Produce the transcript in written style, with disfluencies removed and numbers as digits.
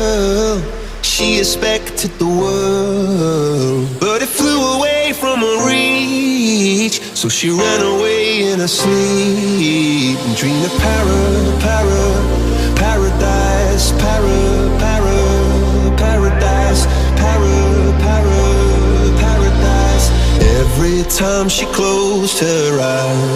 girl. She expected the world, but it flew away from her reach. So she ran away in her sleep and dreamed of paradise, paradise. Every time she closed her eyes,